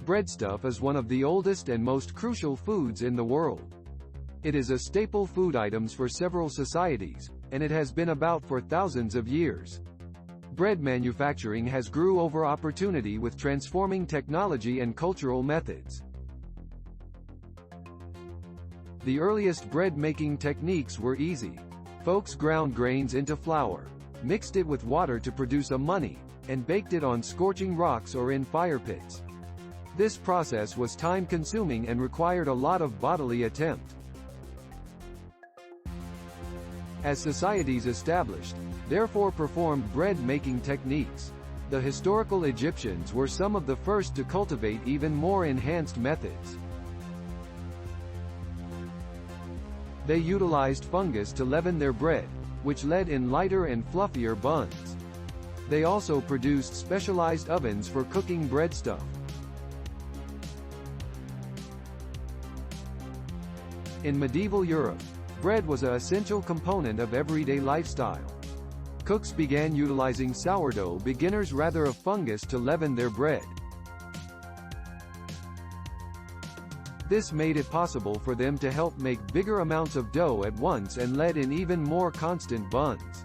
Breadstuff is one of the oldest and most crucial foods in the world. It is a staple food item for several societies, and it has been about for thousands of years. Bread manufacturing has grew over opportunity with transforming technology and cultural methods. The earliest bread-making techniques were easy. Folks ground grains into flour, mixed it with water to produce a money, and baked it on scorching rocks or in fire pits. This process was time-consuming and required a lot of bodily attempt. As societies established, therefore performed bread-making techniques. The historical Egyptians were some of the first to cultivate even more enhanced methods. They utilized fungus to leaven their bread, which led in lighter and fluffier buns. They also produced specialized ovens for cooking breadstuff. In medieval Europe, bread was an essential component of everyday lifestyle. Cooks began utilizing sourdough beginners rather of fungus to leaven their bread. This made it possible for them to help make bigger amounts of dough at once and led in even more constant buns.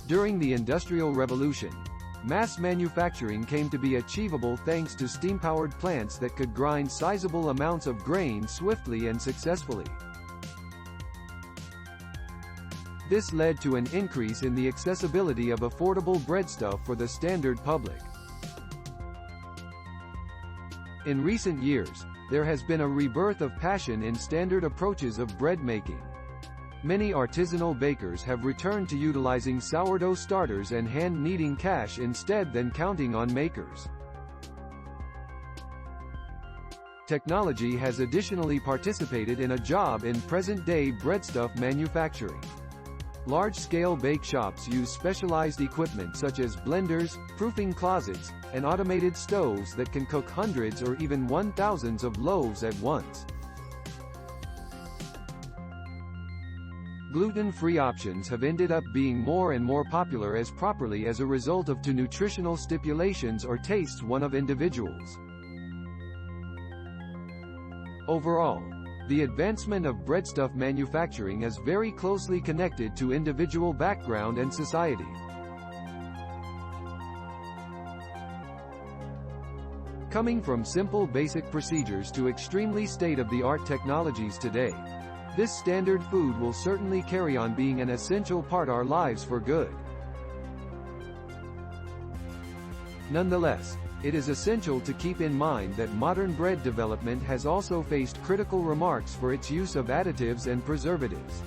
During the Industrial Revolution, mass manufacturing came to be achievable thanks to steam-powered plants that could grind sizable amounts of grain swiftly and successfully. This led to an increase in the accessibility of affordable breadstuff for the standard public. In recent years, there has been a rebirth of passion in standard approaches of bread making. Many artisanal bakers have returned to utilizing sourdough starters and hand-kneading cash instead than counting on makers. Technology has additionally participated in a job in present-day breadstuff manufacturing. Large-scale bake shops use specialized equipment such as blenders, proofing closets, and automated stoves that can cook hundreds or even 1,000s of loaves at once. Gluten-free options have ended up being more and more popular as a result of two nutritional stipulations or tastes one of individuals. Overall, the advancement of breadstuff manufacturing is very closely connected to individual background and society. Coming from simple basic procedures to extremely state-of-the-art technologies today, this standard food will certainly carry on being an essential part of our lives for good. Nonetheless, it is essential to keep in mind that modern bread development has also faced critical remarks for its use of additives and preservatives.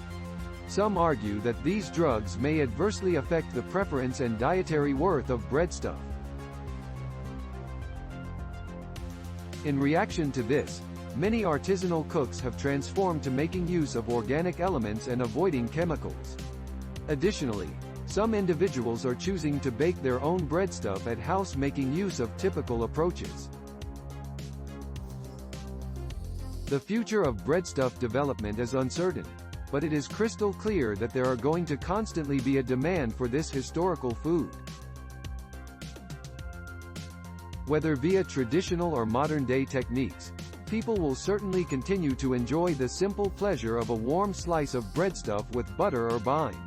Some argue that these drugs may adversely affect the preference and dietary worth of breadstuff. In reaction to this, many artisanal cooks have transformed to making use of organic elements and avoiding chemicals. Additionally, some individuals are choosing to bake their own breadstuff at house, making use of typical approaches. The future of breadstuff development is uncertain, but it is crystal clear that there are going to constantly be a demand for this historical food. Whether via traditional or modern-day techniques, people will certainly continue to enjoy the simple pleasure of a warm slice of breadstuff with butter or bine.